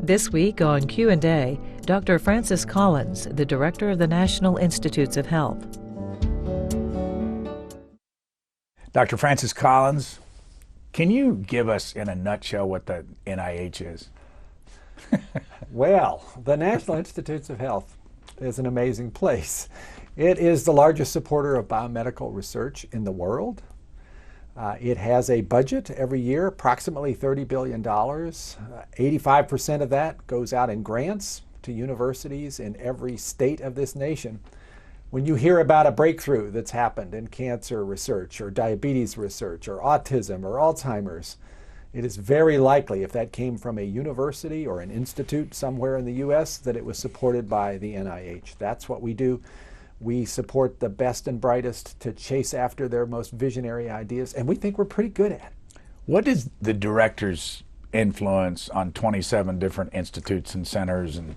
This week on Q&A, Dr. Francis Collins, the director of the National Institutes of Health. Dr. Francis Collins, can you give us in a nutshell what the NIH is? Well, the National Institutes of Health is an amazing place. It is the largest supporter of biomedical research in the world. It has a budget every year, approximately $30 billion. 85% of that goes out in grants to universities in every state of this nation. When you hear about a breakthrough that's happened in cancer research or diabetes research or autism or Alzheimer's, it is very likely, if that came from a university or an institute somewhere in the U.S., that it was supported by the NIH. That's what we do. We support the best and brightest to chase after their most visionary ideas, and we think we're pretty good at it. What is the director's influence on 27 different institutes and centers, and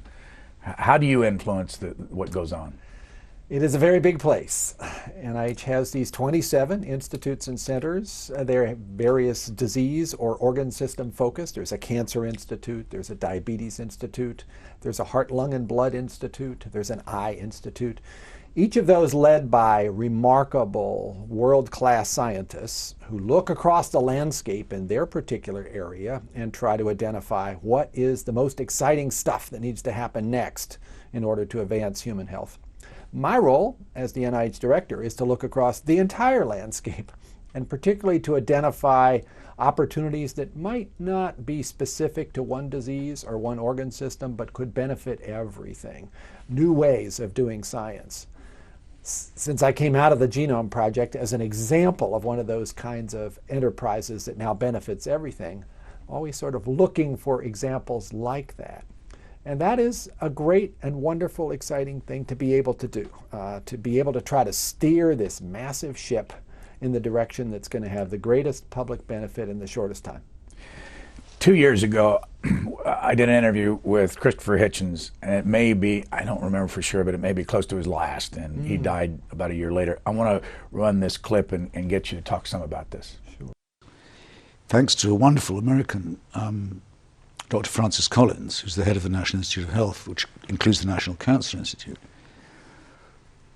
how do you influence what goes on? It is a very big place. NIH has these 27 institutes and centers. They're various disease or organ system focused. There's a cancer institute, there's a diabetes institute, there's a heart, lung, and blood institute, there's an eye institute. Each of those led by remarkable world-class scientists who look across the landscape in their particular area and try to identify what is the most exciting stuff that needs to happen next in order to advance human health. My role as the NIH director is to look across the entire landscape and particularly to identify opportunities that might not be specific to one disease or one organ system but could benefit everything. New ways of doing science. Since I came out of the Genome Project as an example of one of those kinds of enterprises that now benefits everything, always sort of looking for examples like that. And that is a great and wonderful, exciting thing to be able to do, to be able to try to steer this massive ship in the direction that's going to have the greatest public benefit in the shortest time. 2 years ago, I did an interview with Christopher Hitchens, and it may be, I don't remember for sure, but it may be close to his last, and he died about a year later. I want to run this clip and get you to talk some about this. Sure. Thanks to a wonderful American, Dr. Francis Collins, who's the head of the National Institute of Health, which includes the National Cancer Institute,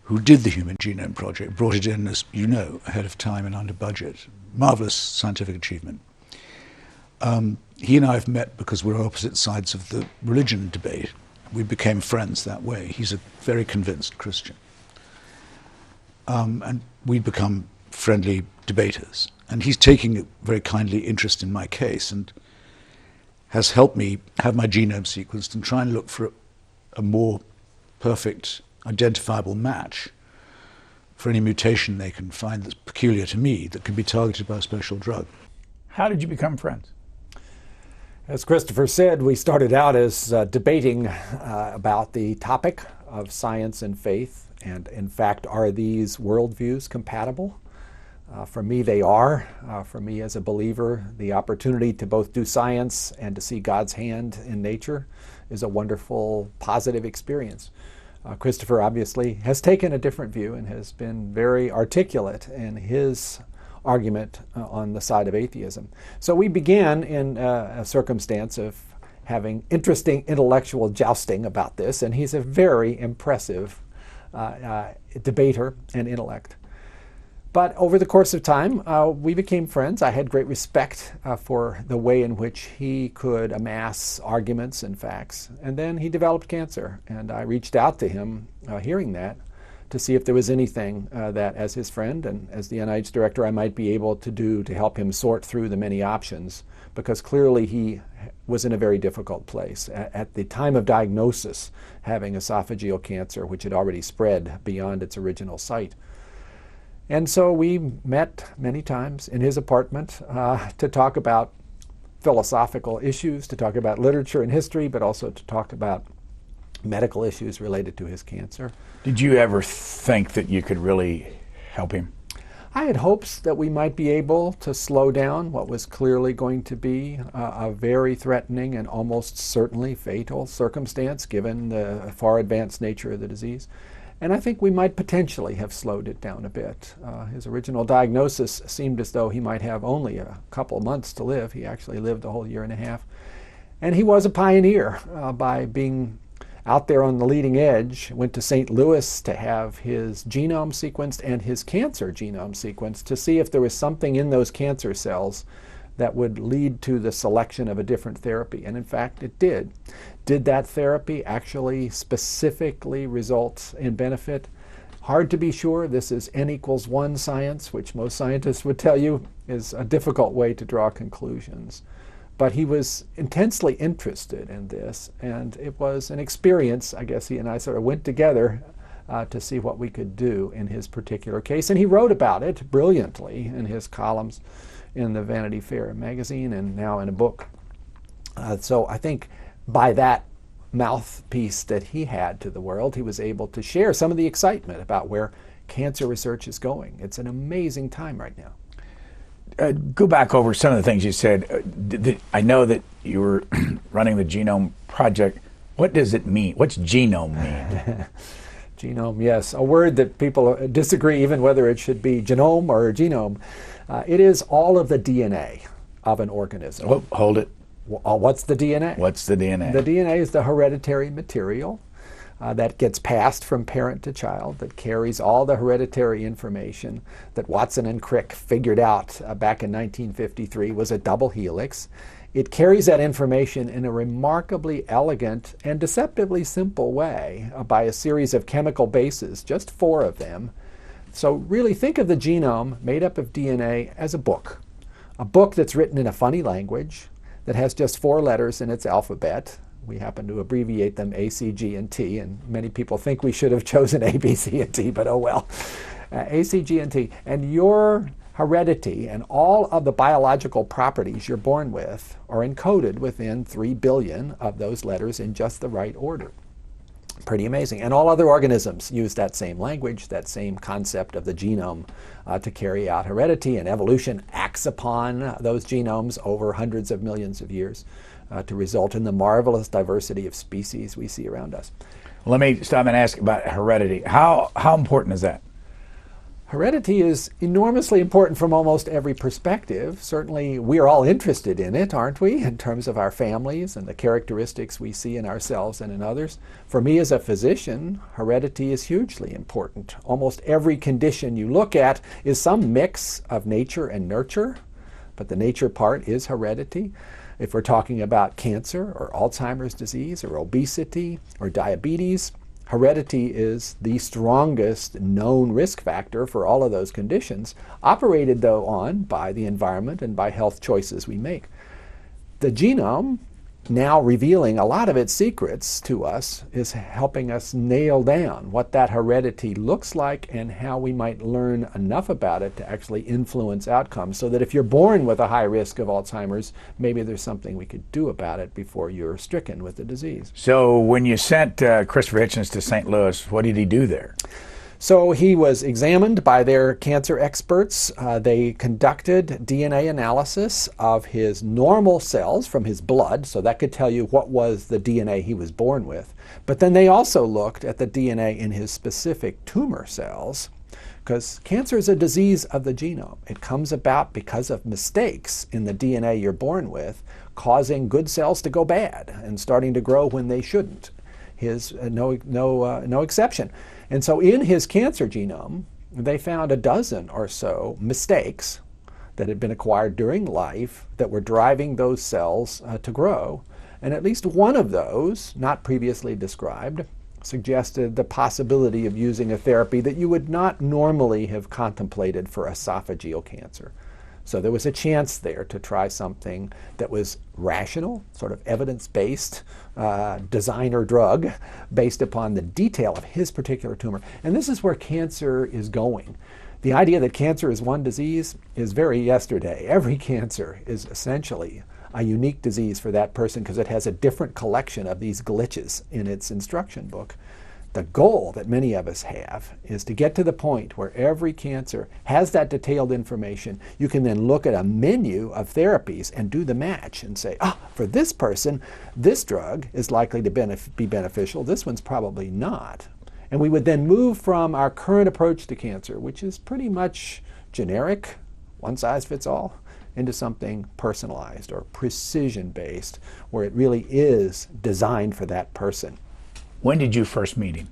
who did the Human Genome Project, brought it in, as you know, ahead of time and under budget. Marvelous scientific achievement. He and I have met because we're opposite sides of the religion debate. We became friends that way. He's a very convinced Christian. And we've become friendly debaters. And he's taking a very kindly interest in my case and has helped me have my genome sequenced and try and look for a more perfect, identifiable match for any mutation they can find that's peculiar to me that can be targeted by a special drug. How did you become friends? As Christopher said, we started out as debating about the topic of science and faith, and in fact, are these worldviews compatible? For me, they are. For me as a believer, the opportunity to both do science and to see God's hand in nature is a wonderful, positive experience. Christopher obviously has taken a different view and has been very articulate in his argument on the side of atheism. So we began in a circumstance of having interesting intellectual jousting about this, and he's a very impressive debater and intellect. But over the course of time, we became friends. I had great respect for the way in which he could amass arguments and facts. And then he developed cancer, and I reached out to him, hearing that, to see if there was anything that, as his friend and as the NIH director, I might be able to do to help him sort through the many options, because clearly he was in a very difficult place. At the time of diagnosis, having esophageal cancer, which had already spread beyond its original site. And so we met many times in his apartment to talk about philosophical issues, to talk about literature and history, but also to talk about medical issues related to his cancer. Did you ever think that you could really help him? I had hopes that we might be able to slow down what was clearly going to be a very threatening and almost certainly fatal circumstance given the far advanced nature of the disease. And I think we might potentially have slowed it down a bit. His original diagnosis seemed as though he might have only a couple months to live. He actually lived a whole year and a half. And he was a pioneer by being out there on the leading edge. Went to St. Louis to have his genome sequenced and his cancer genome sequenced to see if there was something in those cancer cells that would lead to the selection of a different therapy. And in fact, it did. Did that therapy actually specifically result in benefit? Hard to be sure. This is n=1 science, which most scientists would tell you is a difficult way to draw conclusions. But he was intensely interested in this, and it was an experience. I guess he and I sort of went together to see what we could do in his particular case. And he wrote about it brilliantly in his columns in the Vanity Fair magazine and now in a book. So I think by that mouthpiece that he had to the world, he was able to share some of the excitement about where cancer research is going. It's an amazing time right now. Go back over some of the things you said. I know that you were running the Genome Project. What does it mean? What's genome mean? Genome, yes, a word that people disagree even whether it should be genome or genome. It is all of the DNA of an organism. Oh, hold it. What's the DNA? What's the DNA? The DNA is the hereditary material that gets passed from parent to child, that carries all the hereditary information that Watson and Crick figured out back in 1953 was a double helix. It carries that information in a remarkably elegant and deceptively simple way by a series of chemical bases, just 4 of them. So really think of the genome made up of DNA as a book that's written in a funny language, that has just 4 letters in its alphabet. We happen to abbreviate them A, C, G, and T, and many people think we should have chosen A, B, C, and T, but oh well. A, C, G, and T. And your heredity and all of the biological properties you're born with are encoded within 3 billion of those letters in just the right order. Pretty amazing. And all other organisms use that same language, that same concept of the genome to carry out heredity, and evolution acts upon those genomes over hundreds of millions of years to result in the marvelous diversity of species we see around us. Let me stop and ask about heredity. How important is that? Heredity is enormously important from almost every perspective. Certainly we're all interested in it, aren't we, in terms of our families and the characteristics we see in ourselves and in others. For me as a physician, heredity is hugely important. Almost every condition you look at is some mix of nature and nurture, but the nature part is heredity. If we're talking about cancer or Alzheimer's disease or obesity or diabetes, heredity is the strongest known risk factor for all of those conditions, operated though on by the environment and by health choices we make. The genome, now revealing a lot of its secrets to us, is helping us nail down what that heredity looks like and how we might learn enough about it to actually influence outcomes, so that if you're born with a high risk of Alzheimer's, maybe there's something we could do about it before you're stricken with the disease. So when you sent Christopher Hitchens to St. Louis, what did he do there? So he was examined by their cancer experts. They conducted DNA analysis of his normal cells from his blood, so that could tell you what was the DNA he was born with. But then they also looked at the DNA in his specific tumor cells, because cancer is a disease of the genome. It comes about because of mistakes in the DNA you're born with, causing good cells to go bad and starting to grow when they shouldn't. His no exception. And so in his cancer genome, they found a dozen or so mistakes that had been acquired during life that were driving those cells to grow. And at least one of those, not previously described, suggested the possibility of using a therapy that you would not normally have contemplated for esophageal cancer. So there was a chance there to try something that was rational, sort of evidence-based designer drug based upon the detail of his particular tumor. And this is where cancer is going. The idea that cancer is one disease is very yesterday. Every cancer is essentially a unique disease for that person because it has a different collection of these glitches in its instruction book. The goal that many of us have is to get to the point where every cancer has that detailed information. You can then look at a menu of therapies and do the match and say, for this person, this drug is likely to be beneficial. This one's probably not. And we would then move from our current approach to cancer, which is pretty much generic, one size fits all, into something personalized or precision-based, where it really is designed for that person. When did you first meet him?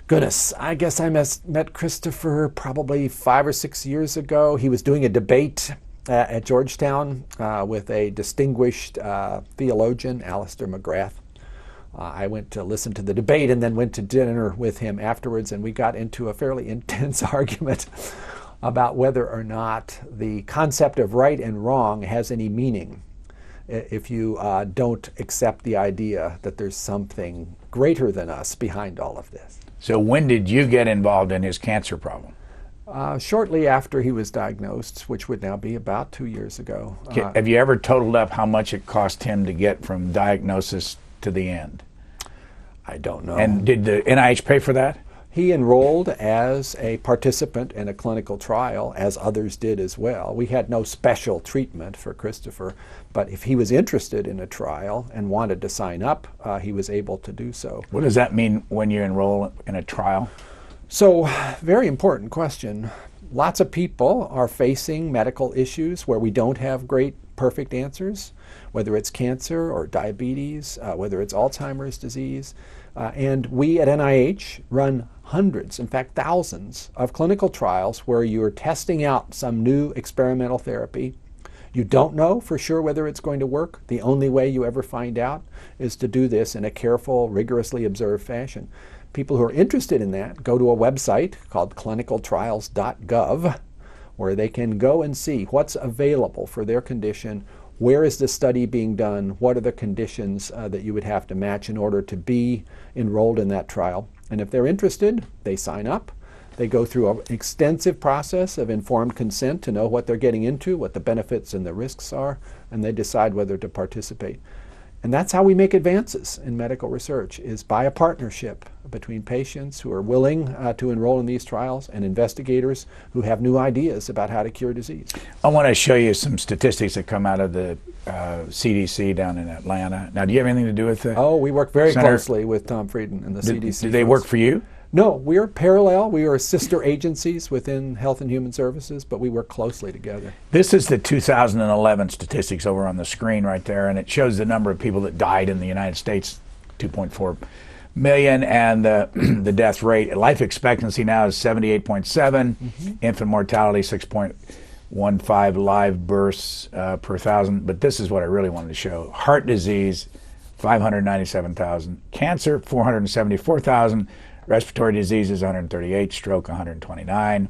Goodness, I guess I met Christopher probably 5 or 6 years ago. He was doing a debate at Georgetown with a distinguished theologian, Alistair McGrath. I went to listen to the debate and then went to dinner with him afterwards, and we got into a fairly intense argument about whether or not the concept of right and wrong has any meaning if you don't accept the idea that there's something greater than us behind all of this. So when did you get involved in his cancer problem? Shortly after he was diagnosed, which would now be about 2 years ago. Have you ever totaled up how much it cost him to get from diagnosis to the end? I don't know. And did the NIH pay for that? He enrolled as a participant in a clinical trial, as others did as well. We had no special treatment for Christopher, but if he was interested in a trial and wanted to sign up, he was able to do so. What does that mean when you enroll in a trial? So, very important question. Lots of people are facing medical issues where we don't have great, perfect answers, whether it's cancer or diabetes, whether it's Alzheimer's disease. And we at NIH run hundreds, in fact thousands, of clinical trials where you're testing out some new experimental therapy. You don't know for sure whether it's going to work. The only way you ever find out is to do this in a careful, rigorously observed fashion. People who are interested in that go to a website called clinicaltrials.gov, where they can go and see what's available for their condition, where is the study being done, what are the conditions that you would have to match in order to be enrolled in that trial. And if they're interested, they sign up. They go through an extensive process of informed consent to know what they're getting into, what the benefits and the risks are, and they decide whether to participate. And that's how we make advances in medical research, is by a partnership between patients who are willing to enroll in these trials and investigators who have new ideas about how to cure disease. I want to show you some statistics that come out of the CDC down in Atlanta. Now, do you have anything to do with it? Oh, we work very closely with Tom Frieden and the CDC. Do they work for you? No, we are parallel. We are sister agencies within Health and Human Services, but we work closely together. This is the 2011 statistics over on the screen right there, and it shows the number of people that died in the United States, 2.4 million, and the death rate. Life expectancy now is 78.7, infant mortality 6.15 live births per thousand. But this is what I really wanted to show. Heart disease, 597,000. Cancer, 474,000. Respiratory diseases, 138. Stroke, 129.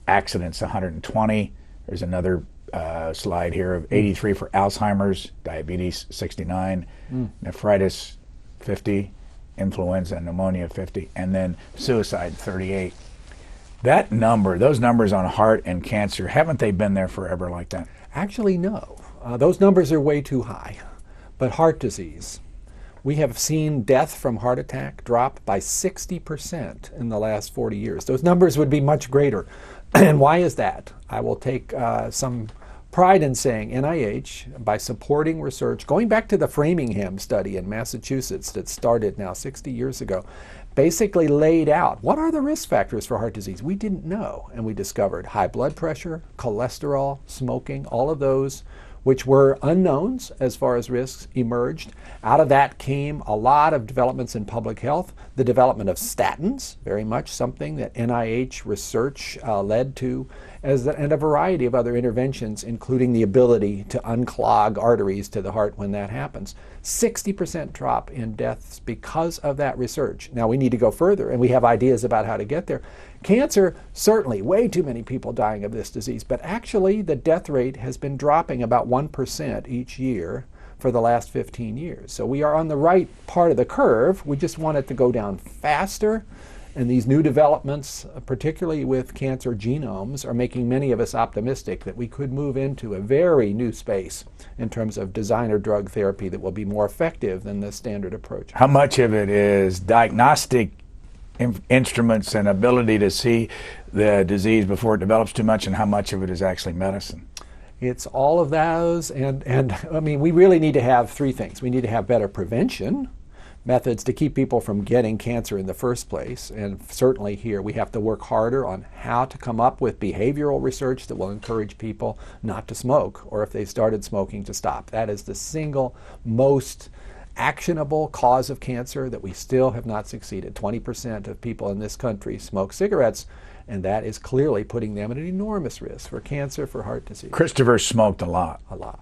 Accidents, 120. There's another slide here of 83 for Alzheimer's, diabetes, 69. Nephritis, 50. Influenza and pneumonia, 50. And then suicide, 38. That number, those numbers on heart and cancer, haven't they been there forever like that? Actually, no. Those numbers are way too high. But heart disease, we have seen death from heart attack drop by 60% in the last 40 years. Those numbers would be much greater. And why is that? I will take some pride in saying NIH, by supporting research, going back to the Framingham study in Massachusetts that started now 60 years ago, basically laid out what are the risk factors for heart disease. We didn't know, and we discovered high blood pressure, cholesterol, smoking, all of those which were unknowns as far as risks emerged. Out of that came a lot of developments in public health, the development of statins, very much something that NIH research led to, and a variety of other interventions, including the ability to unclog arteries to the heart when that happens. 60% drop in deaths because of that research. Now we need to go further, and we have ideas about how to get there. Cancer, certainly, way too many people dying of this disease, but actually the death rate has been dropping about 1% each year for the last 15 years. So we are on the right part of the curve. We just want it to go down faster. And these new developments, particularly with cancer genomes, are making many of us optimistic that we could move into a very new space in terms of designer drug therapy that will be more effective than the standard approach. How much of it is diagnostic instruments and ability to see the disease before it develops too much, and how much of it is actually medicine? It's all of those, and I mean, we really need to have three things. We need to have better prevention, methods to keep people from getting cancer in the first place. And certainly here we have to work harder on how to come up with behavioral research that will encourage people not to smoke, or if they started smoking, to stop. That is the single most actionable cause of cancer that we still have not succeeded. 20% of people in this country smoke cigarettes, and that is clearly putting them at an enormous risk for cancer, for heart disease. Christopher smoked a lot. A lot.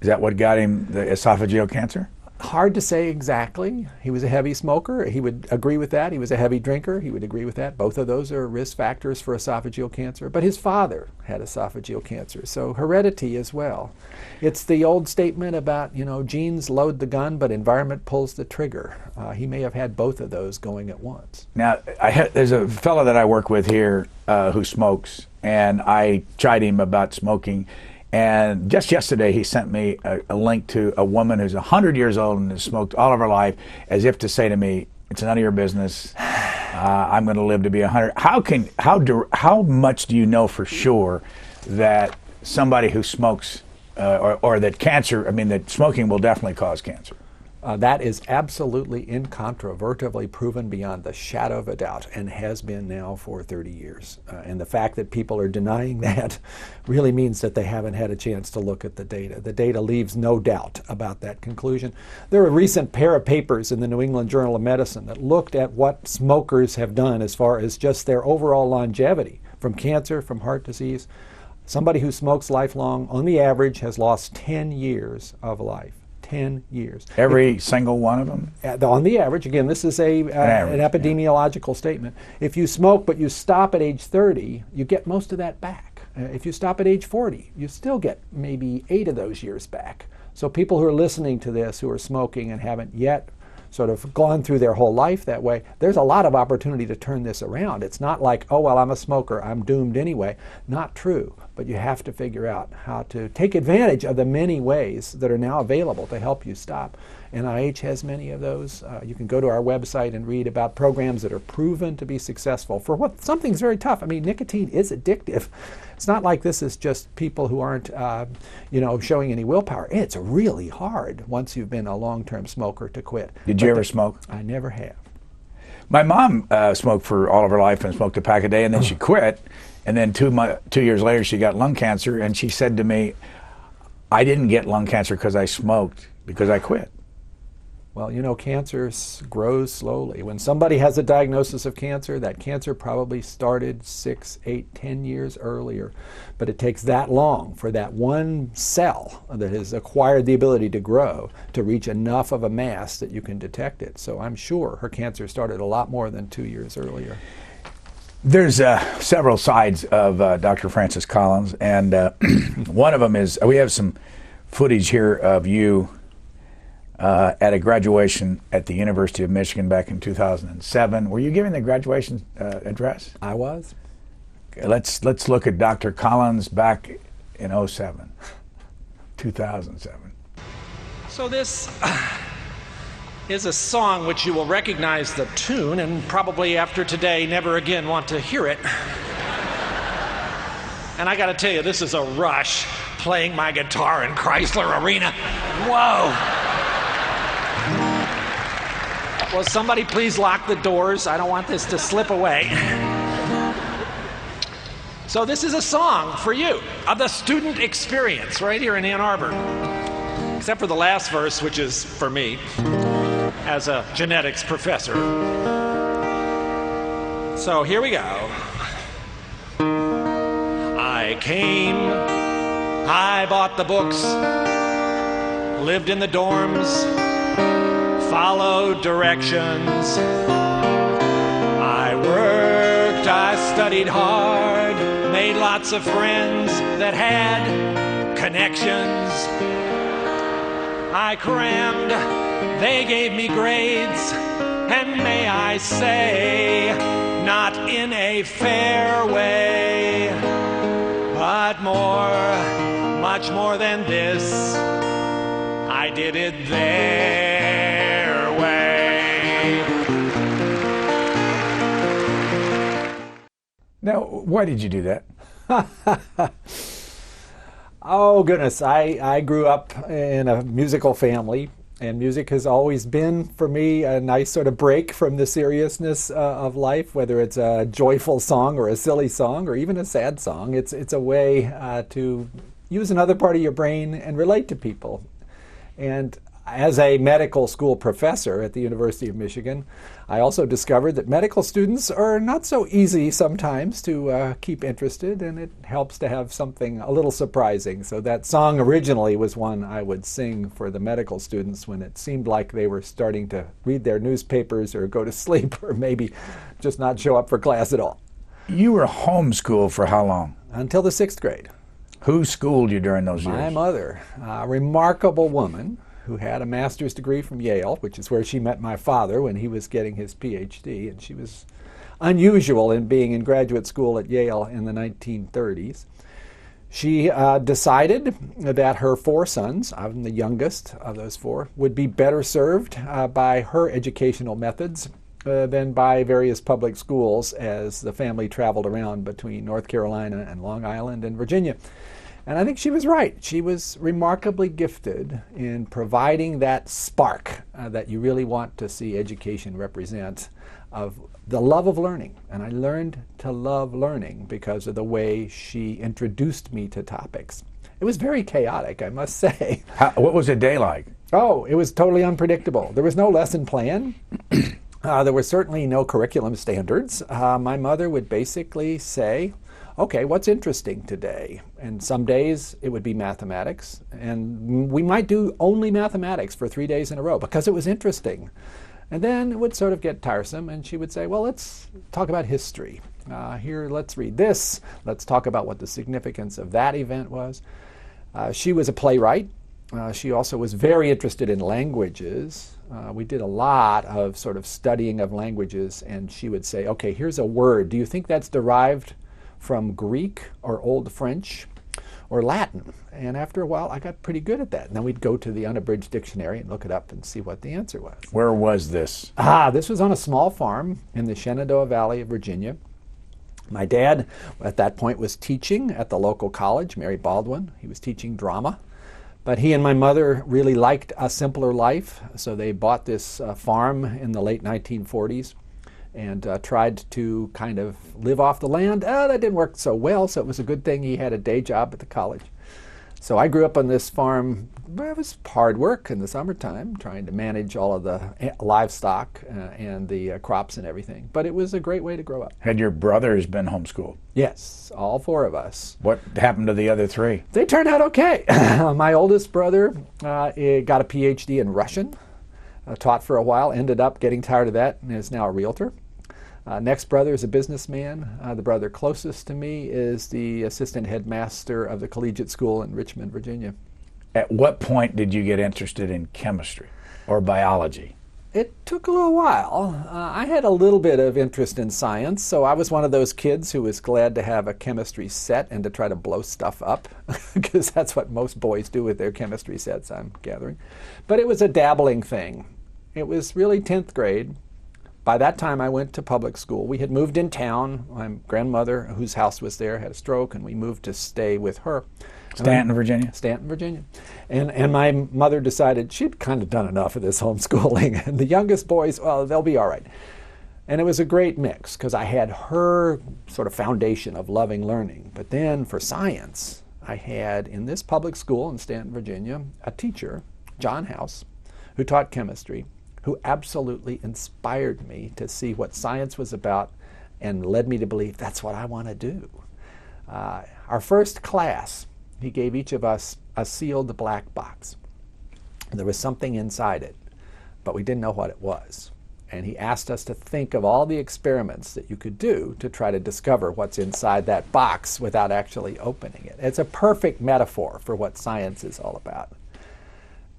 Is that what got him the esophageal cancer? Hard to say exactly. He was a heavy smoker. He would agree with that. He was a heavy drinker. He would agree with that. Both of those are risk factors for esophageal cancer. But his father had esophageal cancer, so heredity as well. It's the old statement about, genes load the gun, but environment pulls the trigger. He may have had both of those going at once. Now, there's a fellow that I work with here who smokes, and I chide him about smoking. And just yesterday, he sent me a link to a woman who's 100 years old and has smoked all of her life, as if to say to me, "It's none of your business. I'm going to live to be 100." How much do you know for sure that somebody who smokes, or that that smoking will definitely cause cancer? That is absolutely incontrovertibly proven beyond the shadow of a doubt, and has been now for 30 years. And the fact that people are denying that really means that they haven't had a chance to look at the data. The data leaves no doubt about that conclusion. There are a recent pair of papers in the New England Journal of Medicine that looked at what smokers have done as far as just their overall longevity from cancer, from heart disease. Somebody who smokes lifelong, on the average, has lost 10 years of life. 10 years. Every single one of them? On the average. Again, this is an epidemiological statement. If you smoke but you stop at age 30, you get most of that back. If you stop at age 40, you still get maybe 8 of those years back. So people who are listening to this who are smoking and haven't yet sort of gone through their whole life that way, there's a lot of opportunity to turn this around. It's not like, oh, well, I'm a smoker, I'm doomed anyway. Not true. But you have to figure out how to take advantage of the many ways that are now available to help you stop. NIH has many of those. You can go to our website and read about programs that are proven to be successful for something's very tough. I mean, nicotine is addictive. It's not like this is just people who aren't, showing any willpower. It's really hard once you've been a long-term smoker to quit. Did you ever smoke? I never have. My mom smoked for all of her life and smoked a pack a day, and then she quit. And then 2 years later, she got lung cancer, and she said to me, "I didn't get lung cancer because I smoked, because I quit." Well, cancer grows slowly. When somebody has a diagnosis of cancer, that cancer probably started 6, 8, 10 years earlier. But it takes that long for that one cell that has acquired the ability to grow to reach enough of a mass that you can detect it. So I'm sure her cancer started a lot more than 2 years earlier. There's several sides of Dr. Francis Collins, and one of them is we have some footage here of you at a graduation at the University of Michigan back in 2007. Were you giving the graduation address? I was. Okay, let's look at Dr. Collins back in 2007. So this is a song which you will recognize the tune and probably after today never again want to hear it. And I gotta tell you, this is a rush playing my guitar in Chrysler Arena. Whoa! Will somebody please lock the doors? I don't want this to slip away. So this is a song for you of the student experience right here in Ann Arbor. Except for the last verse, which is for me as a genetics professor. So here we go. I came, I bought the books, lived in the dorms, followed directions. I worked, I studied hard, made lots of friends that had connections. I crammed, they gave me grades, and may I say, not in a fair way, but much more than this, I did it their way. Now, why did you do that? Oh, goodness. I grew up in a musical family. And music has always been, for me, a nice sort of break from the seriousness of life, whether it's a joyful song or a silly song or even a sad song. It's a way to use another part of your brain and relate to people. And as a medical school professor at the University of Michigan, I also discovered that medical students are not so easy sometimes to keep interested, and it helps to have something a little surprising. So that song originally was one I would sing for the medical students when it seemed like they were starting to read their newspapers or go to sleep or maybe just not show up for class at all. You were homeschooled for how long? Until the 6th grade. Who schooled you during those years? My mother, a remarkable woman who had a master's degree from Yale, which is where she met my father when he was getting his PhD, and she was unusual in being in graduate school at Yale in the 1930s. She decided that her 4 sons, I'm the youngest of those 4, would be better served by her educational methods than by various public schools as the family traveled around between North Carolina and Long Island and Virginia. And I think she was right. She was remarkably gifted in providing that spark that you really want to see education represent, of the love of learning. And I learned to love learning because of the way she introduced me to topics. It was very chaotic, I must say. What was a day like? Oh, it was totally unpredictable. There was no lesson plan. There were certainly no curriculum standards. My mother would basically say, okay, what's interesting today? And some days it would be mathematics, and we might do only mathematics for 3 days in a row because it was interesting. And then it would sort of get tiresome, and she would say, well, let's talk about history. Here, let's read this. Let's talk about what the significance of that event was. She was a playwright. She also was very interested in languages. We did a lot of sort of studying of languages, and she would say, okay, here's a word. Do you think that's derived from Greek or Old French or Latin? And after a while, I got pretty good at that. And then we'd go to the unabridged dictionary and look it up and see what the answer was. Where was this? This was on a small farm in the Shenandoah Valley of Virginia. My dad, at that point, was teaching at the local college, Mary Baldwin. He was teaching drama. But he and my mother really liked a simpler life, so they bought this farm in the late 1940s. And tried to kind of live off the land. That didn't work so well, so it was a good thing he had a day job at the college. So I grew up on this farm. It was hard work in the summertime, trying to manage all of the livestock and the crops and everything. But it was a great way to grow up. Had your brothers been homeschooled? Yes, all 4 of us. What happened to the other 3? They turned out okay. My oldest brother got a PhD in Russian. Taught for a while, ended up getting tired of that, and is now a realtor. Next brother is a businessman. The brother closest to me is the assistant headmaster of the collegiate school in Richmond, Virginia. At what point did you get interested in chemistry or biology? It took a little while. I had a little bit of interest in science, so I was one of those kids who was glad to have a chemistry set and to try to blow stuff up, because that's what most boys do with their chemistry sets, I'm gathering. But it was a dabbling thing. It was really 10th grade. By that time, I went to public school. We had moved in town. My grandmother, whose house was there, had a stroke, and we moved to stay with her. Stanton, Virginia? Stanton, Virginia. And my mother decided she'd kind of done enough of this homeschooling. And the youngest boys, well, they'll be all right. And it was a great mix, because I had her sort of foundation of loving learning. But then for science, I had, in this public school in Stanton, Virginia, a teacher, John House, who taught chemistry, who absolutely inspired me to see what science was about and led me to believe that's what I want to do. Our first class, he gave each of us a sealed black box. There was something inside it, but we didn't know what it was. And he asked us to think of all the experiments that you could do to try to discover what's inside that box without actually opening it. It's a perfect metaphor for what science is all about.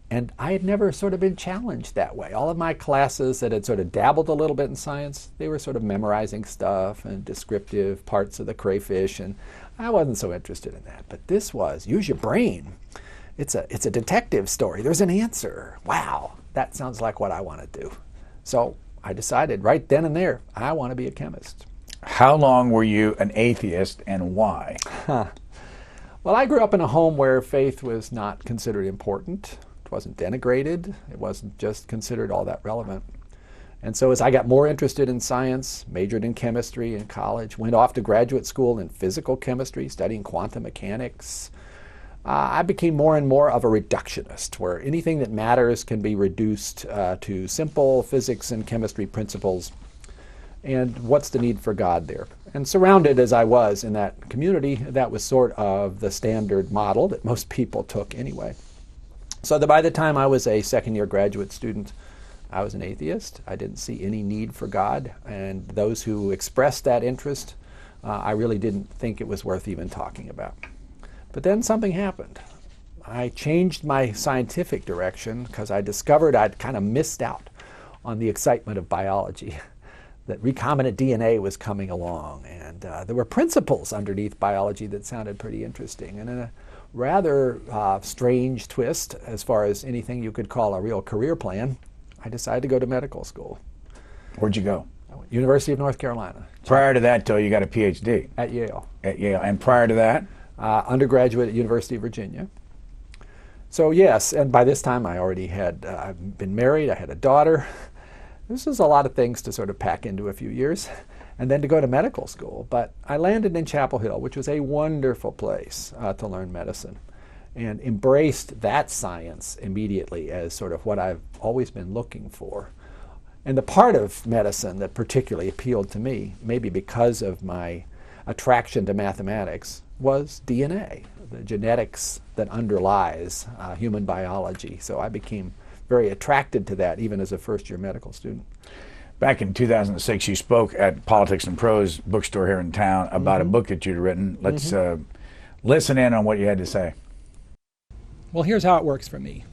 And I had never sort of been challenged that way. All of my classes that had sort of dabbled a little bit in science, they were sort of memorizing stuff and descriptive parts of the crayfish, and I wasn't so interested in that. But this was, use your brain. It's a detective story. There's an answer. Wow, that sounds like what I want to do. So I decided right then and there, I want to be a chemist. How long were you an atheist, and why? Well, I grew up in a home where faith was not considered important. It wasn't denigrated. It wasn't just considered all that relevant. And so as I got more interested in science, majored in chemistry in college, went off to graduate school in physical chemistry, studying quantum mechanics, I became more and more of a reductionist, where anything that matters can be reduced to simple physics and chemistry principles. And what's the need for God there? And surrounded as I was in that community, that was sort of the standard model that most people took anyway. So that by the time I was a second-year graduate student, I was an atheist. I didn't see any need for God. And those who expressed that interest, I really didn't think it was worth even talking about. But then something happened. I changed my scientific direction because I discovered I'd kind of missed out on the excitement of biology, that recombinant DNA was coming along, and there were principles underneath biology that sounded pretty interesting. And in a rather strange twist, as far as anything you could call a real career plan, I decided to go to medical school. Where'd you go? University of North Carolina. Prior to that, though, you got a PhD. At Yale. At Yale. And prior to that? Undergraduate at University of Virginia. So yes, and by this time I already had I've been married, I had a daughter. This was a lot of things to sort of pack into a few years, and then to go to medical school. But I landed in Chapel Hill, which was a wonderful place to learn medicine, and embraced that science immediately as sort of what I've always been looking for. And the part of medicine that particularly appealed to me, maybe because of my attraction to mathematics, was DNA, the genetics that underlies human biology. So I became very attracted to that even as a first-year medical student. Back in 2006, you spoke at Politics and Prose bookstore here in town about a book that you'd written. Let's listen in on what you had to say. Well, here's how it works for me.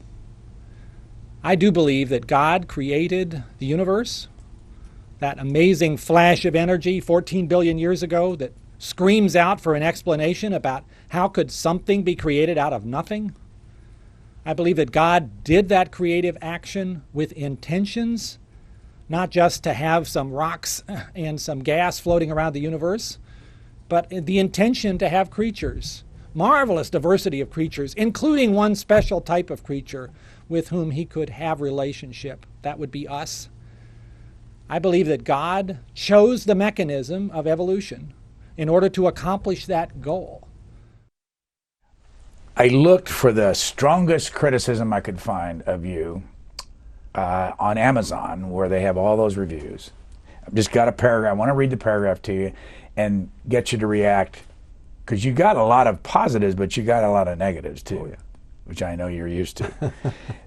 I do believe that God created the universe, that amazing flash of energy 14 billion years ago that screams out for an explanation about how could something be created out of nothing. I believe that God did that creative action with intentions, not just to have some rocks and some gas floating around the universe, but the intention to have creatures, marvelous diversity of creatures, including one special type of creature with whom he could have relationship. That would be us. I believe that God chose the mechanism of evolution in order to accomplish that goal. I looked for the strongest criticism I could find of you on Amazon, where they have all those reviews. I've just got a paragraph. I want to read the paragraph to you and get you to react, because you got a lot of positives, but you got a lot of negatives too, which I know you're used to.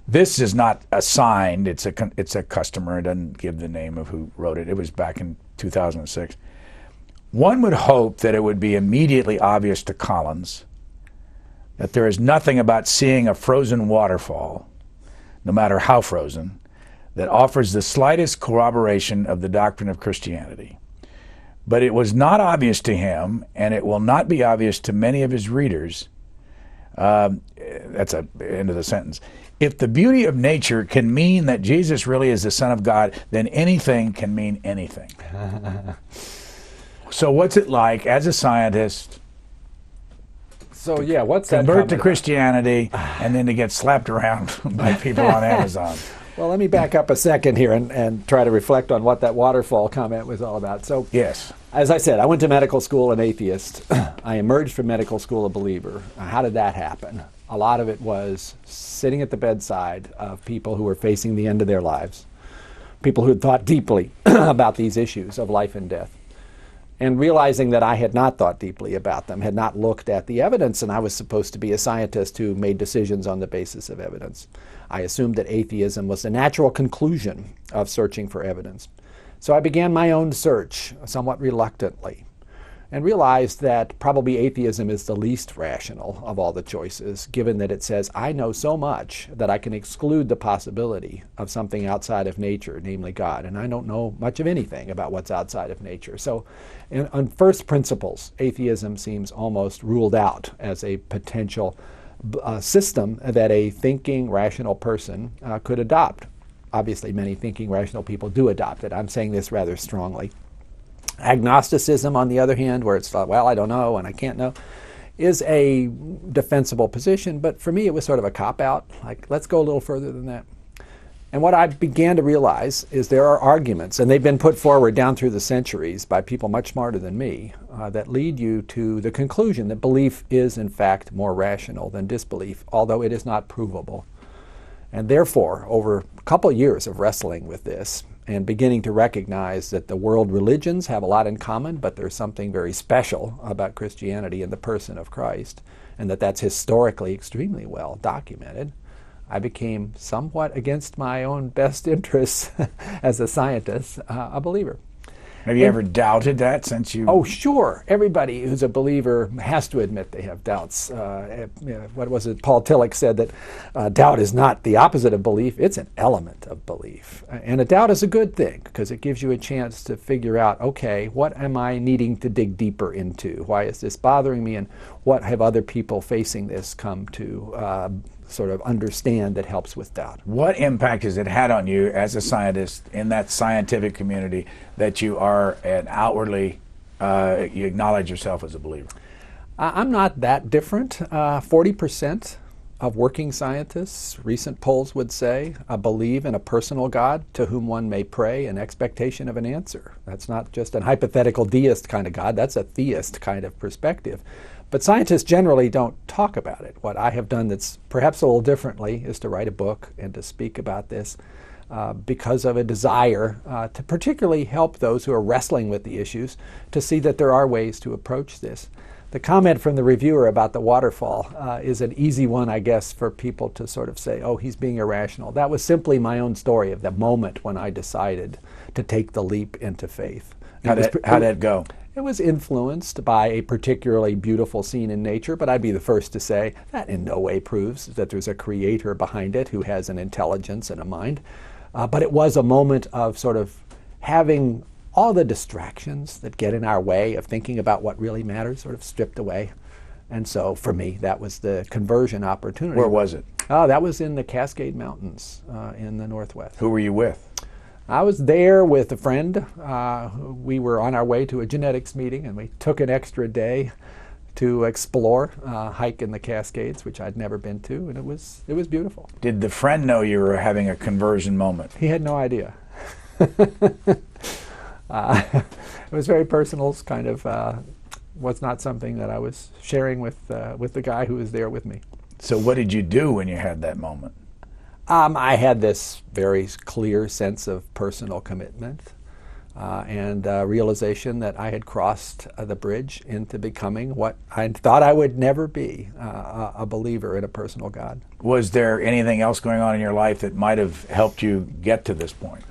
This is not assigned. It's a customer. It doesn't give the name of who wrote it. It was back in 2006. One would hope that it would be immediately obvious to Collins that there is nothing about seeing a frozen waterfall, no matter how frozen, that offers the slightest corroboration of the doctrine of Christianity. But it was not obvious to him, and it will not be obvious to many of his readers. That's the end of the sentence. If the beauty of nature can mean that Jesus really is the Son of God, then anything can mean anything. So what's it like as a scientist So yeah, what's that? convert to Christianity and then to get slapped around by people on Amazon? Well, let me back up a second here and try to reflect on what that waterfall comment was all about. So Yes. as I said, I went to medical school an atheist. I emerged from medical school a believer. How did that happen? A lot of it was sitting at the bedside of people who were facing the end of their lives, people who had thought deeply about these issues of life and death, and realizing that I had not thought deeply about them, had not looked at the evidence, and I was supposed to be a scientist who made decisions on the basis of evidence. I assumed that atheism was the natural conclusion of searching for evidence. So I began my own search, somewhat reluctantly, and realized that probably atheism is the least rational of all the choices, given that it says, I know so much that I can exclude the possibility of something outside of nature, namely God, and I don't know much of anything about what's outside of nature. So on first principles, atheism seems almost ruled out as a potential system that a thinking, rational person could adopt. Obviously, many thinking, rational people do adopt it. I'm saying this rather strongly. Agnosticism, on the other hand, where it's thought, well, I don't know and I can't know, is a defensible position, but for me it was sort of a cop-out, like let's go a little further than that. And what I began to realize is there are arguments, and they've been put forward down through the centuries by people much smarter than me, that lead you to the conclusion that belief is in fact more rational than disbelief, although it is not provable. And therefore, over a couple of years of wrestling with this and beginning to recognize that the world religions have a lot in common, but there's something very special about Christianity and the person of Christ, and that that's historically extremely well documented, I became, somewhat against my own best interests as a scientist, a believer. Have you ever doubted that since you... Oh, sure. Everybody who's a believer has to admit they have doubts. What was it? Paul Tillich said that doubt is not the opposite of belief. It's an element of belief. And a doubt is a good thing because it gives you a chance to figure out, okay, what am I needing to dig deeper into? Why is this bothering me? And what have other people facing this come to sort of understand that helps with doubt? What impact has it had on you as a scientist in that scientific community that you are an outwardly, you acknowledge yourself as a believer? I'm not that different. 40% of working scientists, recent polls would say, believe in a personal God to whom one may pray in expectation of an answer. That's not just an hypothetical deist kind of God, that's a theist kind of perspective. But scientists generally don't talk about it. What I have done that's perhaps a little differently is to write a book and to speak about this because of a desire to particularly help those who are wrestling with the issues to see that there are ways to approach this. The comment from the reviewer about the waterfall is an easy one, I guess, for people to sort of say, oh, he's being irrational. That was simply my own story of the moment when I decided to take the leap into faith. How'd that go? It was influenced by a particularly beautiful scene in nature, but I'd be the first to say that in no way proves that there's a creator behind it who has an intelligence and a mind. But it was a moment of sort of having all the distractions that get in our way of thinking about what really matters sort of stripped away. And so for me, that was the conversion opportunity. Where was it? Oh, that was in the Cascade Mountains in the Northwest. Who were you with? I was there with a friend. We were on our way to a genetics meeting, and we took an extra day to explore, hike in the Cascades, which I'd never been to, and it was beautiful. Did the friend know you were having a conversion moment? He had no idea. It was very personal, it's kind of was not something that I was sharing with the guy who was there with me. So what did you do when you had that moment? I had this very clear sense of personal commitment and realization that I had crossed the bridge into becoming what I thought I would never be, a believer in a personal God. Was there anything else going on in your life that might have helped you get to this point?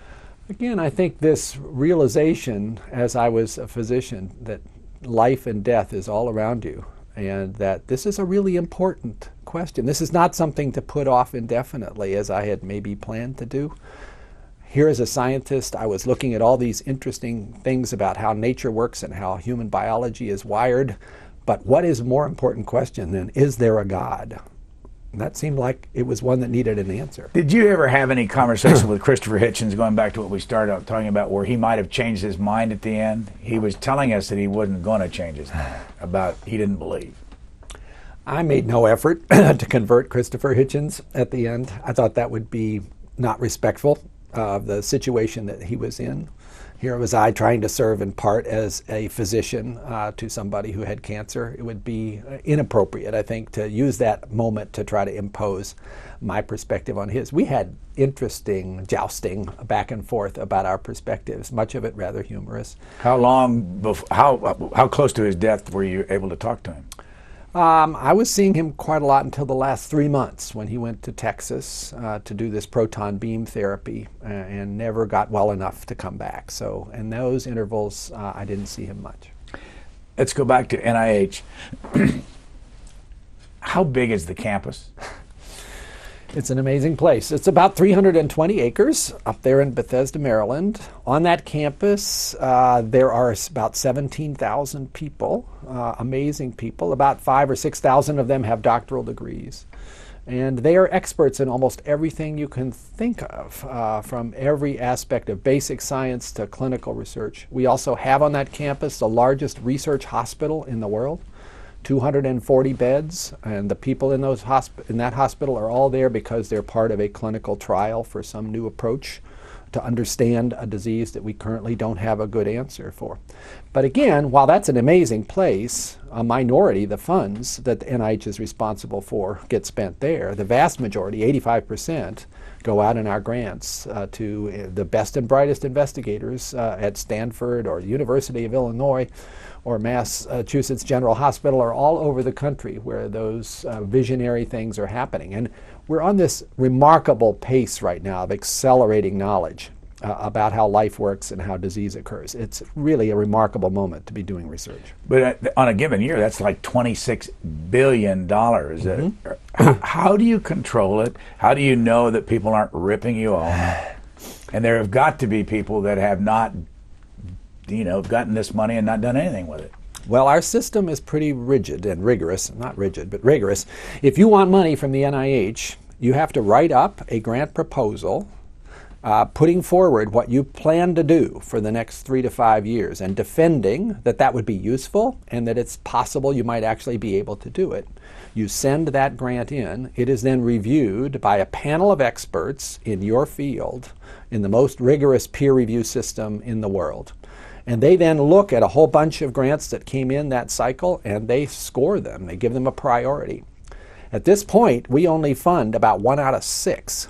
Again, I think this realization as I was a physician that life and death is all around you, and that this is a really important question. This is not something to put off indefinitely as I had maybe planned to do. Here as a scientist, I was looking at all these interesting things about how nature works and how human biology is wired. But what is a more important question than, is there a God? And that seemed like it was one that needed an answer. Did you ever have any conversation with Christopher Hitchens, going back to what we started out talking about, where he might have changed his mind at the end? He was telling us that he wasn't going to change his mind, about he didn't believe. I made no effort to convert Christopher Hitchens at the end. I thought that would be not respectful of the situation that he was in. Here was I trying to serve in part as a physician to somebody who had cancer. It would be inappropriate, I think, to use that moment to try to impose my perspective on his. We had interesting jousting back and forth about our perspectives, much of it rather humorous. How long, how close to his death were you able to talk to him? I was seeing him quite a lot until the last 3 months when he went to Texas to do this proton beam therapy and never got well enough to come back. So in those intervals, I didn't see him much. Let's go back to NIH. How big is the campus? It's an amazing place. It's about 320 acres up there in Bethesda, Maryland. On that campus, there are about 17,000 people, amazing people. About 5,000 or 6,000 of them have doctoral degrees. And they are experts in almost everything you can think of, from every aspect of basic science to clinical research. We also have on that campus the largest research hospital in the world. 240 beds, and the people in those in that hospital are all there because they're part of a clinical trial for some new approach to understand a disease that we currently don't have a good answer for. But again, while that's an amazing place, a minority, the funds that the NIH is responsible for, get spent there. The vast majority, 85%, go out in our grants to the best and brightest investigators at Stanford or University of Illinois or Massachusetts General Hospital, or all over the country where those visionary things are happening. And we're on this remarkable pace right now of accelerating knowledge about how life works and how disease occurs. It's really a remarkable moment to be doing research. But on a given year, that's like $26 billion. How do you control it? How do you know that people aren't ripping you off? And there have got to be people that have not, gotten this money and not done anything with it. Well, our system is pretty rigid and rigorous. Not rigid, but rigorous. If you want money from the NIH, you have to write up a grant proposal putting forward what you plan to do for the next 3 to 5 years and defending that that would be useful and that it's possible you might actually be able to do it. You send that grant in. It is then reviewed by a panel of experts in your field in the most rigorous peer review system in the world. And they then look at a whole bunch of grants that came in that cycle and they score them. They give them a priority. At this point, we only fund about 1 out of 6.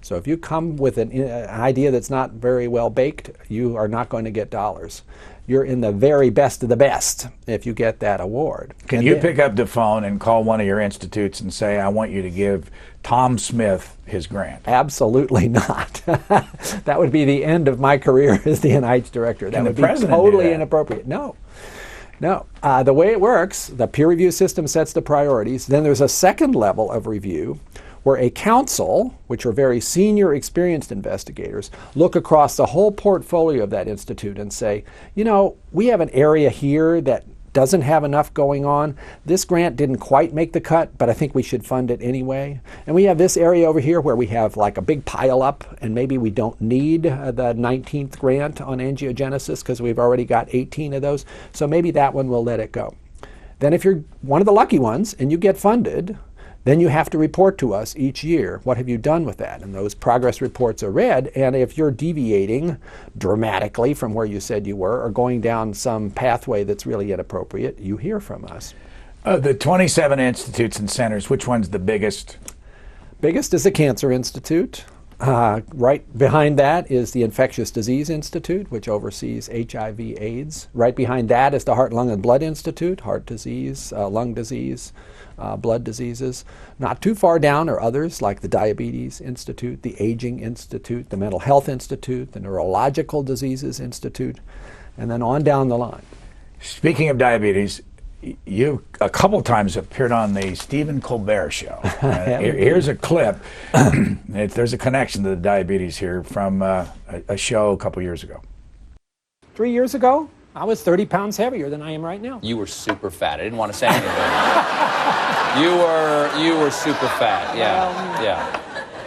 So if you come with an idea that's not very well baked, you are not going to get dollars. You're in the very best of the best if you get that award. Can you pick up the phone and call one of your institutes and say, I want you to give Tom Smith his grant? Absolutely not. That would be the end of my career as the NIH director. That would be totally inappropriate. No. The way it works, the peer review system sets the priorities. Then there's a second level of review where a council, which are very senior, experienced investigators, look across the whole portfolio of that institute and say, we have an area here that doesn't have enough going on. This grant didn't quite make the cut, but I think we should fund it anyway. And we have this area over here where we have like a big pile up, and maybe we don't need the 19th grant on angiogenesis because we've already got 18 of those. So maybe that one we'll let it go. Then if you're one of the lucky ones and you get funded, then you have to report to us each year, what have you done with that? And those progress reports are read, and if you're deviating dramatically from where you said you were or going down some pathway that's really inappropriate, you hear from us. The 27 institutes and centers, which one's the biggest? Biggest is the Cancer Institute. Right behind that is the Infectious Disease Institute, which oversees HIV/AIDS. Right behind that is the Heart, Lung, and Blood Institute, heart disease, lung disease, blood diseases. Not too far down are others like the Diabetes Institute, the Aging Institute, the Mental Health Institute, the Neurological Diseases Institute, and then on down the line. Speaking of diabetes, you a couple times appeared on the Stephen Colbert Show. Here's a clip. There's a connection to the diabetes here from a show a couple years ago. 3 years ago, I was 30 pounds heavier than I am right now. You were super fat. I didn't want to say anything. You were super fat. Yeah.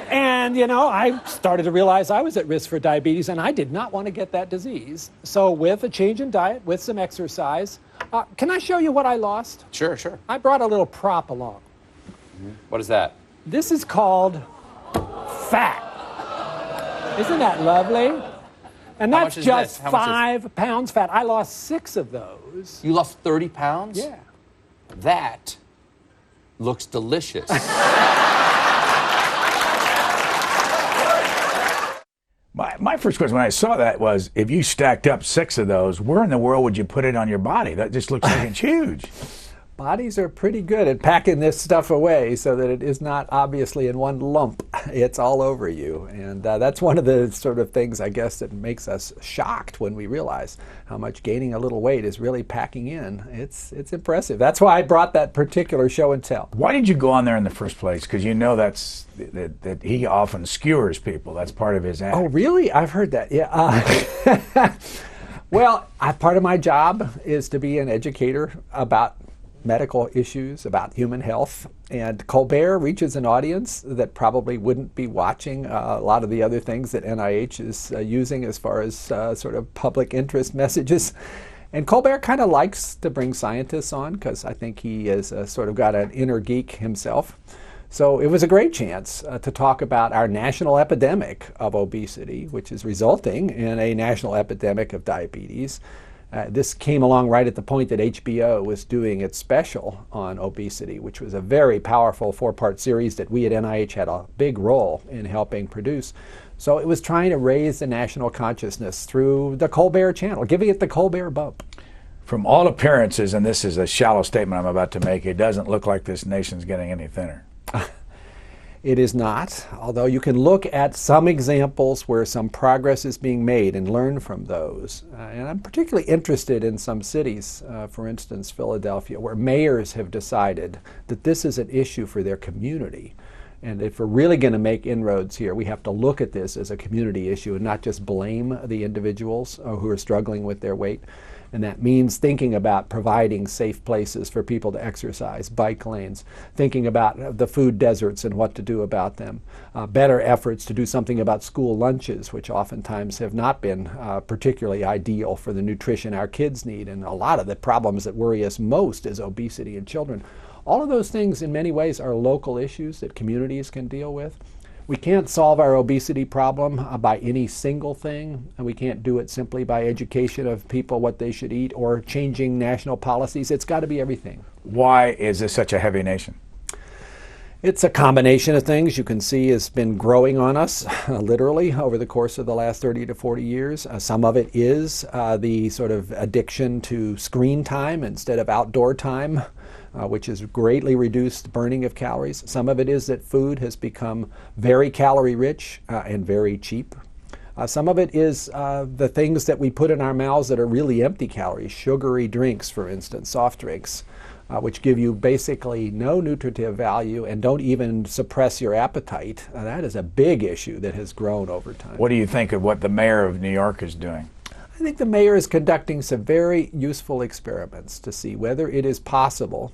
And, I started to realize I was at risk for diabetes, and I did not want to get that disease. So with a change in diet, with some exercise, can I show you what I lost? Sure. I brought a little prop along. What is that? This is called fat. Isn't that lovely? And that's just 5 pounds fat. I lost 6 of those. You lost 30 pounds? Yeah. That looks delicious. My first question when I saw that was, if you stacked up 6 of those, where in the world would you put it on your body? That just looks like it's huge. Bodies are pretty good at packing this stuff away so that it is not obviously in one lump. It's all over you. And that's one of the sort of things, I guess, that makes us shocked when we realize how much gaining a little weight is really packing in. It's impressive. That's why I brought that particular show and tell. Why did you go on there in the first place? Because that he often skewers people. That's part of his act. Oh, really? I've heard that. Yeah. Well, part of my job is to be an educator about medical issues, about human health, and Colbert reaches an audience that probably wouldn't be watching a lot of the other things that NIH is using as far as sort of public interest messages. And Colbert kind of likes to bring scientists on because I think he is sort of got an inner geek himself. So it was a great chance to talk about our national epidemic of obesity, which is resulting in a national epidemic of diabetes. This came along right at the point that HBO was doing its special on obesity, which was a very powerful 4-part series that we at NIH had a big role in helping produce. So it was trying to raise the national consciousness through the Colbert channel, giving it the Colbert bump. From all appearances, and this is a shallow statement I'm about to make, it doesn't look like this nation's getting any thinner. It is not, although you can look at some examples where some progress is being made and learn from those. And I'm particularly interested in some cities, for instance, Philadelphia, where mayors have decided that this is an issue for their community. And if we're really going to make inroads here, we have to look at this as a community issue and not just blame the individuals who are struggling with their weight. And that means thinking about providing safe places for people to exercise, bike lanes, thinking about the food deserts and what to do about them, better efforts to do something about school lunches, which oftentimes have not been particularly ideal for the nutrition our kids need. And a lot of the problems that worry us most is obesity in children. All of those things in many ways are local issues that communities can deal with. We can't solve our obesity problem by any single thing, and we can't do it simply by education of people what they should eat or changing national policies. It's got to be everything. Why is this such a heavy nation? It's a combination of things you can see has been growing on us, literally, over the course of the last 30 to 40 years. Some of it is the sort of addiction to screen time instead of outdoor time, which has greatly reduced burning of calories. Some of it is that food has become very calorie rich and very cheap. Some of it is the things that we put in our mouths that are really empty calories, sugary drinks, for instance, soft drinks, which give you basically no nutritive value and don't even suppress your appetite. That is a big issue that has grown over time. What do you think of what the mayor of New York is doing? I think the mayor is conducting some very useful experiments to see whether it is possible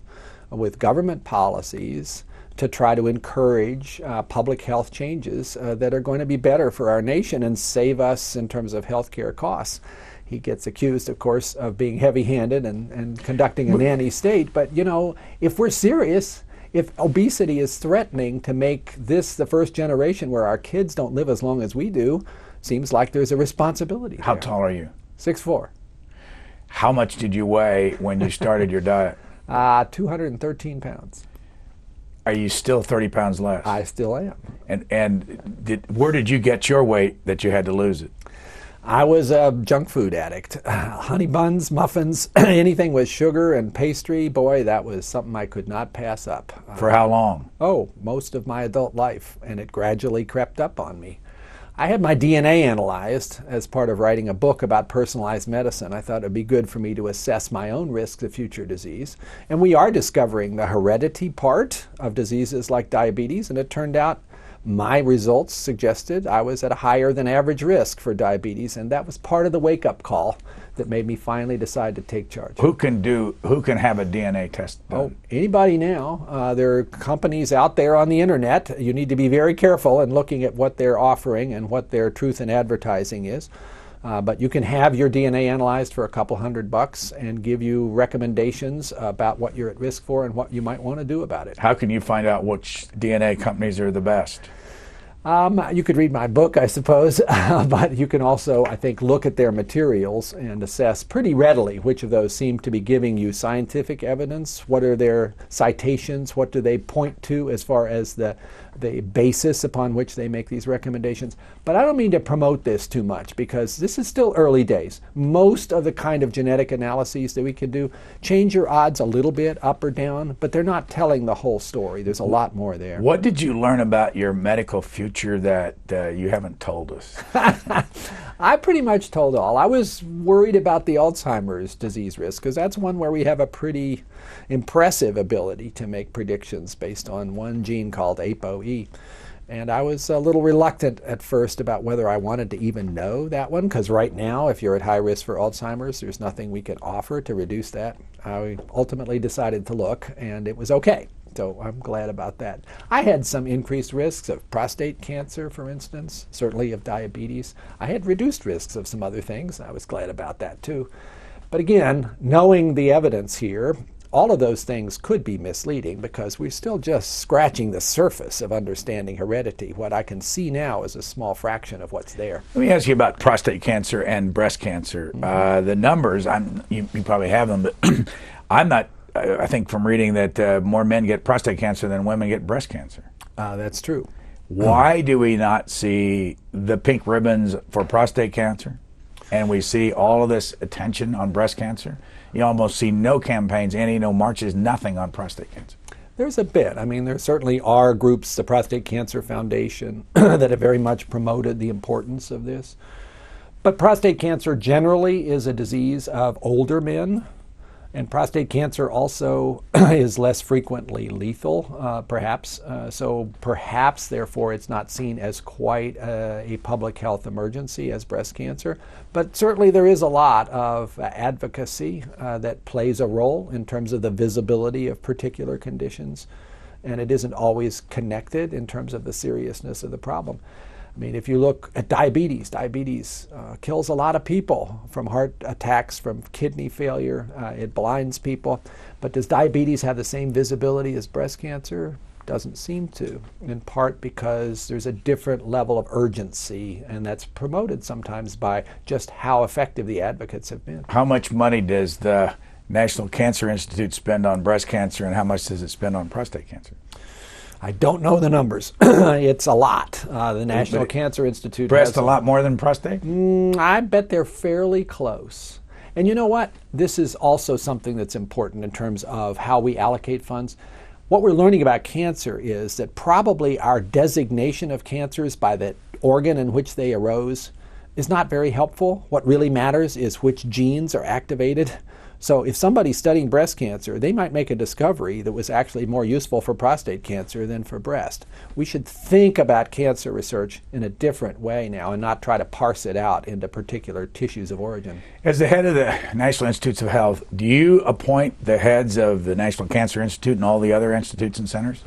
with government policies to try to encourage public health changes that are going to be better for our nation and save us in terms of health care costs. He gets accused, of course, of being heavy-handed and conducting a nanny state. But, you know, if we're serious, if obesity is threatening to make this the first generation where our kids don't live as long as we do, seems like there's a responsibility How there. tall are you? 6'4". How much did you weigh when you started your diet? 213 pounds. Are you still 30 pounds less? I still am. And where did you get your weight that you had to lose it? I was a junk food addict. Honey buns, muffins, anything with sugar and pastry, boy, that was something I could not pass up. For how long? Oh, most of my adult life, and it gradually crept up on me. I had my DNA analyzed as part of writing a book about personalized medicine. I thought it would be good for me to assess my own risk of future disease. And we are discovering the heredity part of diseases like diabetes, and it turned out my results suggested I was at a higher than average risk for diabetes, and that was part of the wake-up call that made me finally decide to take charge. Who can have a DNA test done? Oh, anybody now. There are companies out there on the internet. You need to be very careful in looking at what they're offering and what their truth in advertising is. But you can have your DNA analyzed for a couple $100 and give you recommendations about what you're at risk for and what you might want to do about it. How can you find out which DNA companies are the best? You could read my book, I suppose, but you can also, I think, look at their materials and assess pretty readily which of those seem to be giving you scientific evidence. What are their citations? What do they point to as far as the basis upon which they make these recommendations? But I don't mean to promote this too much because this is still early days. Most of the kind of genetic analyses that we can do change your odds a little bit up or down, but they're not telling the whole story. There's a lot more there. What did you learn about your medical future that you haven't told us? I pretty much told all. I was worried about the Alzheimer's disease risk because that's one where we have a pretty impressive ability to make predictions based on one gene called ApoE. And I was a little reluctant at first about whether I wanted to even know that one, because right now, if you're at high risk for Alzheimer's, there's nothing we can offer to reduce that. I ultimately decided to look, and it was okay. So I'm glad about that. I had some increased risks of prostate cancer, for instance, certainly of diabetes. I had reduced risks of some other things. I was glad about that, too. But again, knowing the evidence here, all of those things could be misleading because we're still just scratching the surface of understanding heredity. What I can see now is a small fraction of what's there. Let me ask you about prostate cancer and breast cancer. The numbers, you probably have them, but I'm not, I think from reading that more men get prostate cancer than women get breast cancer. That's true. Why do we not see the pink ribbons for prostate cancer? And we see all of this attention on breast cancer? You almost see no campaigns, no marches, nothing on prostate cancer. There's a bit. I mean, there certainly are groups, the Prostate Cancer Foundation, that have very much promoted the importance of this. But prostate cancer generally is a disease of older men. And prostate cancer also is less frequently lethal, perhaps. So perhaps, therefore, it's not seen as quite a public health emergency as breast cancer. But certainly there is a lot of advocacy that plays a role in terms of the visibility of particular conditions. And it isn't always connected in terms of the seriousness of the problem. I mean, if you look at diabetes kills a lot of people from heart attacks, from kidney failure. It blinds people. But does diabetes have the same visibility as breast cancer? Doesn't seem to, in part because there's a different level of urgency, and that's promoted sometimes by just how effective the advocates have been. How much money does the National Cancer Institute spend on breast cancer, and how much does it spend on prostate cancer? I don't know the numbers. It's a lot. The National Cancer Institute breast a lot more than prostate? I bet they're fairly close. And you know what? This is also something that's important in terms of how we allocate funds. What we're learning about cancer is that probably our designation of cancers by the organ in which they arose is not very helpful. What really matters is which genes are activated. So if somebody's studying breast cancer, they might make a discovery that was actually more useful for prostate cancer than for breast. We should think about cancer research in a different way now and not try to parse it out into particular tissues of origin. As the head of the National Institutes of Health, do you appoint the heads of the National Cancer Institute and all the other institutes and centers?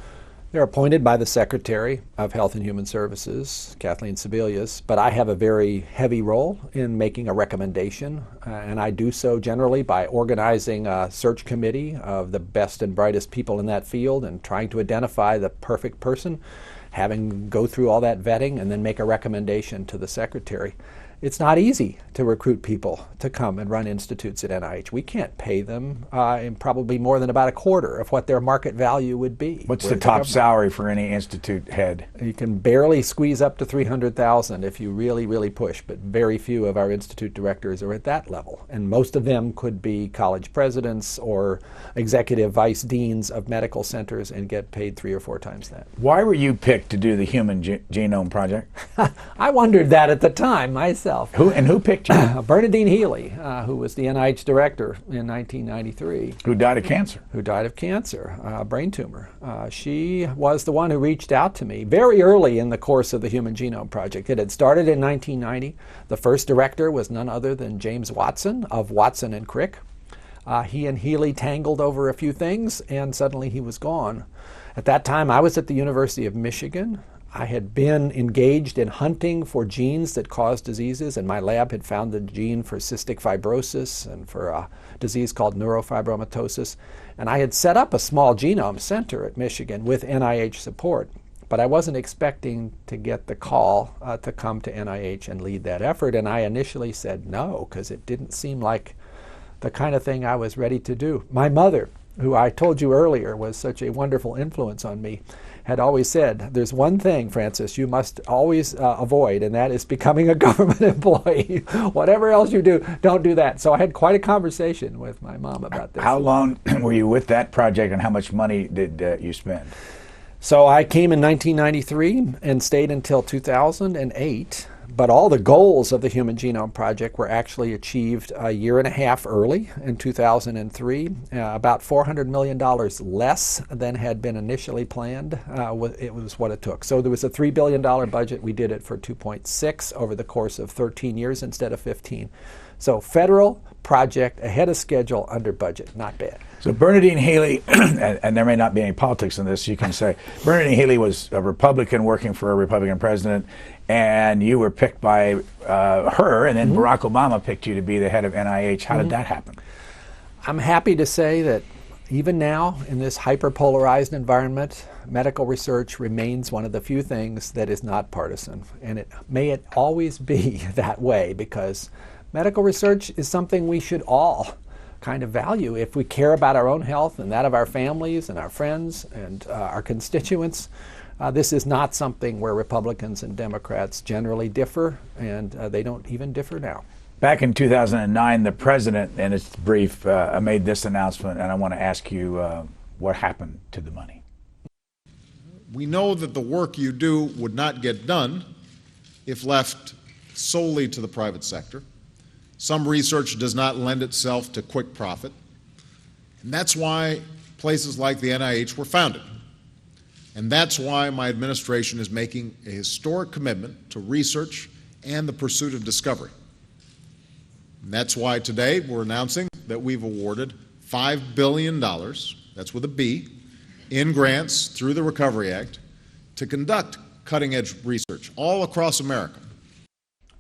They're appointed by the Secretary of Health and Human Services, Kathleen Sebelius, but I have a very heavy role in making a recommendation, and I do so generally by organizing a search committee of the best and brightest people in that field and trying to identify the perfect person, having go through all that vetting, and then make a recommendation to the Secretary. It's not easy to recruit people to come and run institutes at NIH. We can't pay them in probably more than about a quarter of what their market value would be. What's the top salary for any institute head? You can barely squeeze up to $300,000 if you really, really push, but very few of our institute directors are at that level. And most of them could be college presidents or executive vice deans of medical centers and get paid 3 or 4 times that. Why were you picked to do the Human Genome Project? I wondered that at the time myself. Who picked you? Bernadine Healy, who was the NIH director in 1993. Who died of cancer? Who died of cancer, brain tumor. She was the one who reached out to me very early in the course of the Human Genome Project. It had started in 1990. The first director was none other than James Watson of Watson and Crick. He and Healy tangled over a few things, and suddenly he was gone. At that time, I was at the University of Michigan. I had been engaged in hunting for genes that cause diseases, and my lab had found the gene for cystic fibrosis and for a disease called neurofibromatosis. And I had set up a small genome center at Michigan with NIH support, but I wasn't expecting to get the call to come to NIH and lead that effort. And I initially said no, because it didn't seem like the kind of thing I was ready to do. My mother, who I told you earlier was such a wonderful influence on me, had always said, there's one thing, Francis, you must always avoid, and that is becoming a government employee. Whatever else you do, don't do that. So I had quite a conversation with my mom about this. How long were you with that project, and how much money did you spend? So I came in 1993 and stayed until 2008. But all the goals of the Human Genome Project were actually achieved a year and a half early in 2003, about $400 million less than had been initially planned. It was what it took. So there was a $3 billion budget. We did it for 2.6 over the course of 13 years instead of 15. So federal project ahead of schedule, under budget. Not bad. So Bernadine Healy, and there may not be any politics in this, you can say, Bernadine Healy was a Republican working for a Republican president, and you were picked by her, and then Barack Obama picked you to be the head of NIH. How did that happen? I'm happy to say that even now, in this hyper-polarized environment, medical research remains one of the few things that is not partisan. And may it always be that way, because medical research is something we should all kind of value if we care about our own health and that of our families and our friends and our constituents. This is not something where Republicans and Democrats generally differ, and they don't even differ now. Back in 2009, the president, in his brief, made this announcement, and I want to ask you what happened to the money. We know that the work you do would not get done if left solely to the private sector. Some research does not lend itself to quick profit, and that's why places like the NIH were founded. And that's why my administration is making a historic commitment to research and the pursuit of discovery. And that's why today we're announcing that we've awarded $5 billion, that's with a B, in grants through the Recovery Act to conduct cutting-edge research all across America.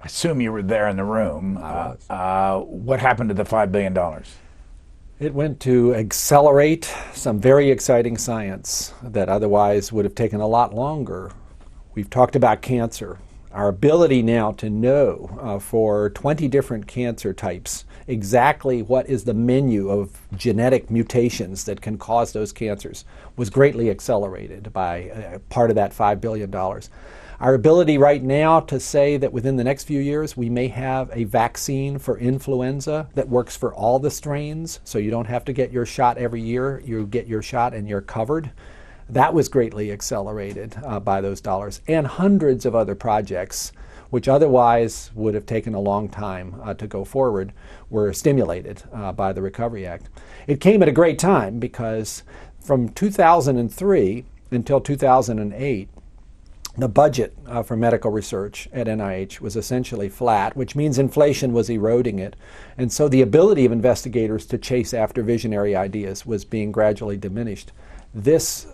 I assume you were there in the room. What happened to the $5 billion? It went to accelerate some very exciting science that otherwise would have taken a lot longer. We've talked about cancer. Our ability now to know for 20 different cancer types exactly what is the menu of genetic mutations that can cause those cancers was greatly accelerated by part of that $5 billion. Our ability right now to say that within the next few years we may have a vaccine for influenza that works for all the strains, so you don't have to get your shot every year, you get your shot and you're covered. That was greatly accelerated by those dollars, and hundreds of other projects which otherwise would have taken a long time to go forward were stimulated by the Recovery Act. It came at a great time because from 2003 until 2008, the budget for medical research at NIH was essentially flat, which means inflation was eroding it. And so the ability of investigators to chase after visionary ideas was being gradually diminished. This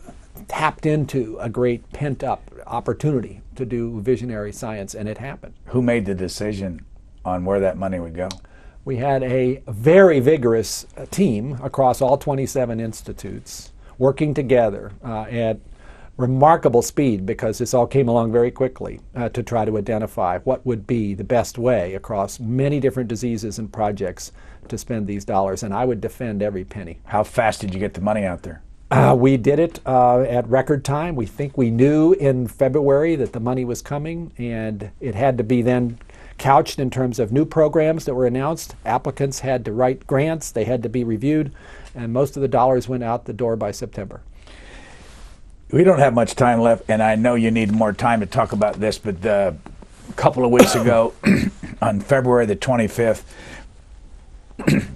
tapped into a great pent-up opportunity to do visionary science, and it happened. Who made the decision on where that money would go? We had a very vigorous team across all 27 institutes working together at remarkable speed, because this all came along very quickly to try to identify what would be the best way across many different diseases and projects to spend these dollars, and I would defend every penny. How fast did you get the money out there? We did it at record time. We think we knew in February that the money was coming, and it had to be then couched in terms of new programs that were announced. Applicants had to write grants, they had to be reviewed, and most of the dollars went out the door by September. We don't have much time left, and I know you need more time to talk about this, but a couple of weeks ago, on February the 25th,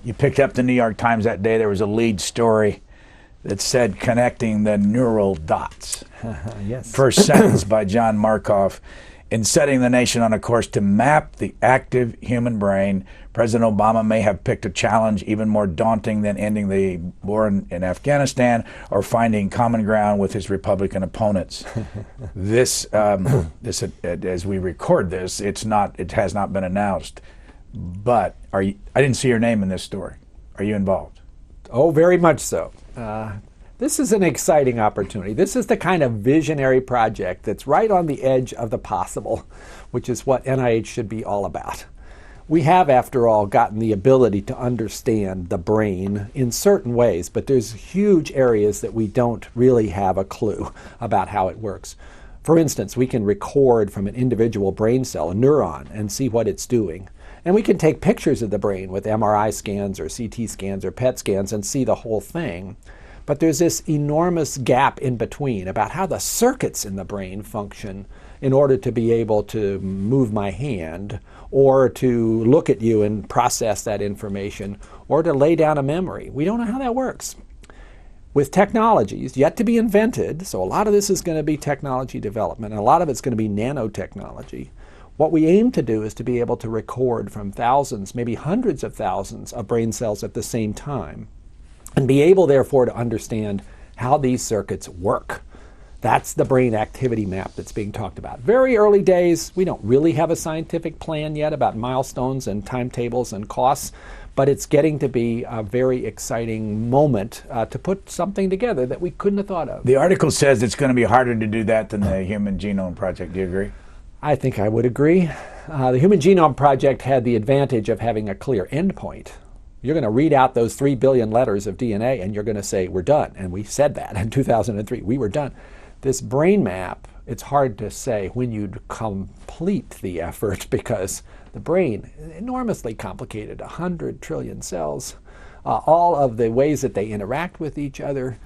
you picked up the New York Times that day. There was a lead story that said connecting the neural dots. Yes. First sentence by John Markoff. In setting the nation on a course to map the active human brain, President Obama may have picked a challenge even more daunting than ending the war in Afghanistan or finding common ground with his Republican opponents. This, as we record this, it has not been announced. But I didn't see your name in this story. Are you involved? Oh, very much so. This is an exciting opportunity. This is the kind of visionary project that's right on the edge of the possible, which is what NIH should be all about. We have, after all, gotten the ability to understand the brain in certain ways, but there's huge areas that we don't really have a clue about how it works. For instance, we can record from an individual brain cell, a neuron, and see what it's doing. And we can take pictures of the brain with MRI scans or CT scans or PET scans and see the whole thing. But there's this enormous gap in between about how the circuits in the brain function in order to be able to move my hand or to look at you and process that information or to lay down a memory. We don't know how that works. With technologies yet to be invented, so a lot of this is going to be technology development, and a lot of it's going to be nanotechnology, What we aim to do is to be able to record from thousands, maybe hundreds of thousands of brain cells at the same time, and be able, therefore, to understand how these circuits work. That's the brain activity map that's being talked about. Very early days, we don't really have a scientific plan yet about milestones and timetables and costs, but it's getting to be a very exciting moment to put something together that we couldn't have thought of. The article says it's going to be harder to do that than the Human Genome Project. Do you agree? I think I would agree. The Human Genome Project had the advantage of having a clear endpoint. You're going to read out those 3 billion letters of DNA and you're going to say, we're done. And we said that in 2003. We were done. This brain map, it's hard to say when you'd complete the effort because the brain is enormously complicated, 100 trillion cells. All of the ways that they interact with each other,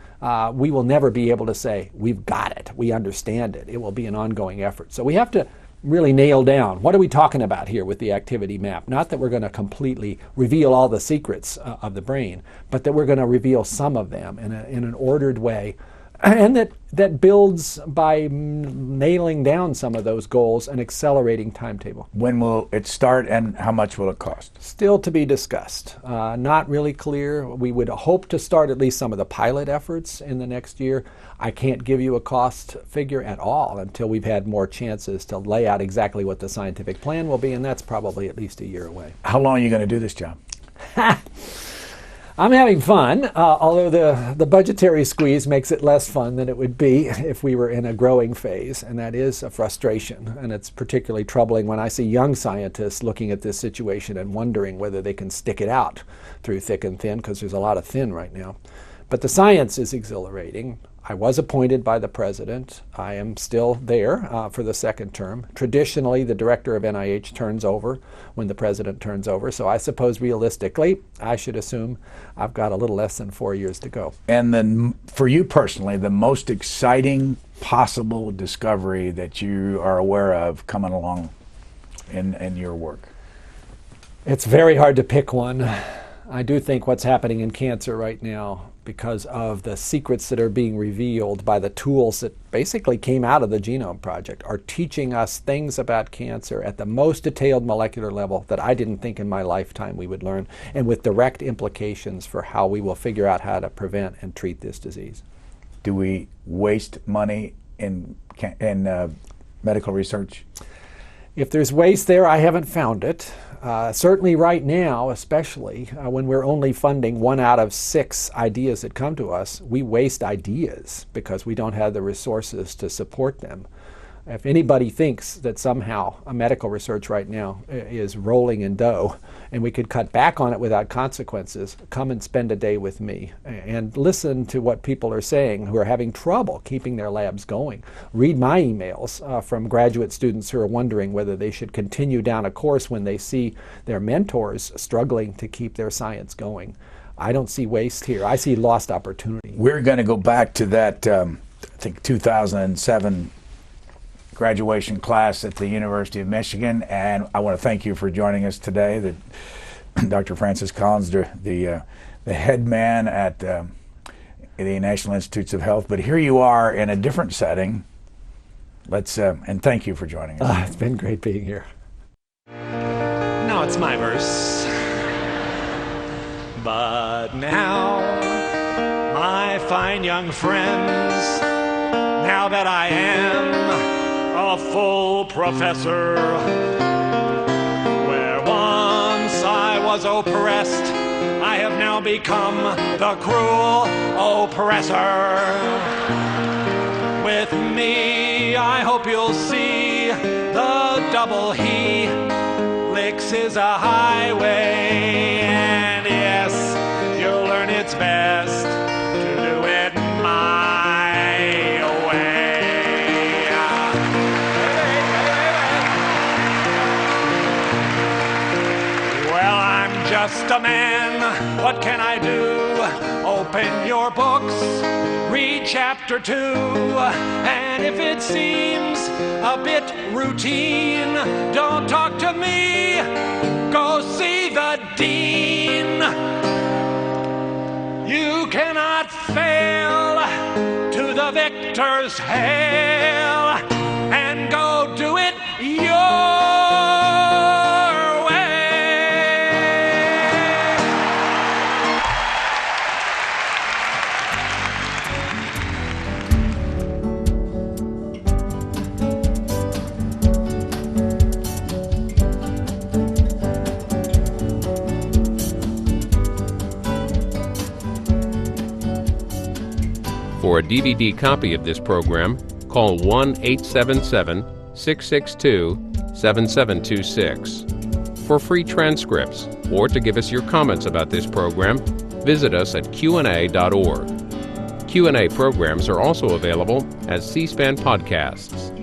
we will never be able to say, we've got it, we understand it. It will be an ongoing effort. So we have to really nail down, what are we talking about here with the activity map? Not that we're going to completely reveal all the secrets of the brain, but that we're going to reveal some of them in an ordered way. And that builds by nailing down some of those goals and accelerating timetable. When will it start and how much will it cost? Still to be discussed. Not really clear. We would hope to start at least some of the pilot efforts in the next year. I can't give you a cost figure at all until we've had more chances to lay out exactly what the scientific plan will be, and that's probably at least a year away. How long are you going to do this job? I'm having fun, although the budgetary squeeze makes it less fun than it would be if we were in a growing phase, and that is a frustration. And it's particularly troubling when I see young scientists looking at this situation and wondering whether they can stick it out through thick and thin, because there's a lot of thin right now. But the science is exhilarating. I was appointed by the president. I am still there for the second term. Traditionally, the director of NIH turns over when the president turns over. So I suppose realistically, I should assume I've got a little less than 4 years to go. And then for you personally, the most exciting possible discovery that you are aware of coming along in your work? It's very hard to pick one. I do think what's happening in cancer right now, because of the secrets that are being revealed by the tools that basically came out of the Genome Project, are teaching us things about cancer at the most detailed molecular level that I didn't think in my lifetime we would learn, and with direct implications for how we will figure out how to prevent and treat this disease. Do we waste money in medical research? If there's waste there, I haven't found it. Certainly right now, especially when we're only funding 1 out of 6 ideas that come to us, we waste ideas because we don't have the resources to support them. If anybody thinks that somehow a medical research right now is rolling in dough and we could cut back on it without consequences, come and spend a day with me and listen to what people are saying who are having trouble keeping their labs going. Read my emails from graduate students who are wondering whether they should continue down a course when they see their mentors struggling to keep their science going. I don't see waste here. I see lost opportunity. We're going to go back to that, I think, 2007 graduation class at the University of Michigan, and I want to thank you for joining us today. Dr. Francis Collins, the head man at the National Institutes of Health, but here you are in a different setting. And thank you for joining us. It's been great being here. Now it's my verse. But now, my fine young friends, now that I am a full professor, where once I was oppressed, I have now become the cruel oppressor. With me, I hope you'll see the double helix is a highway, and yes, you'll learn it's best to do it my way. Well, I'm just a man, what can I do? Open your books, read chapter 2, and if it seems a bit routine, don't talk to me, go see the dean. You cannot fail, to the victor's hail, and go do it your For a DVD copy of this program, call 1-877-662-7726. For free transcripts or to give us your comments about this program, visit us at Q&A.org. Q&A programs are also available as C-SPAN podcasts.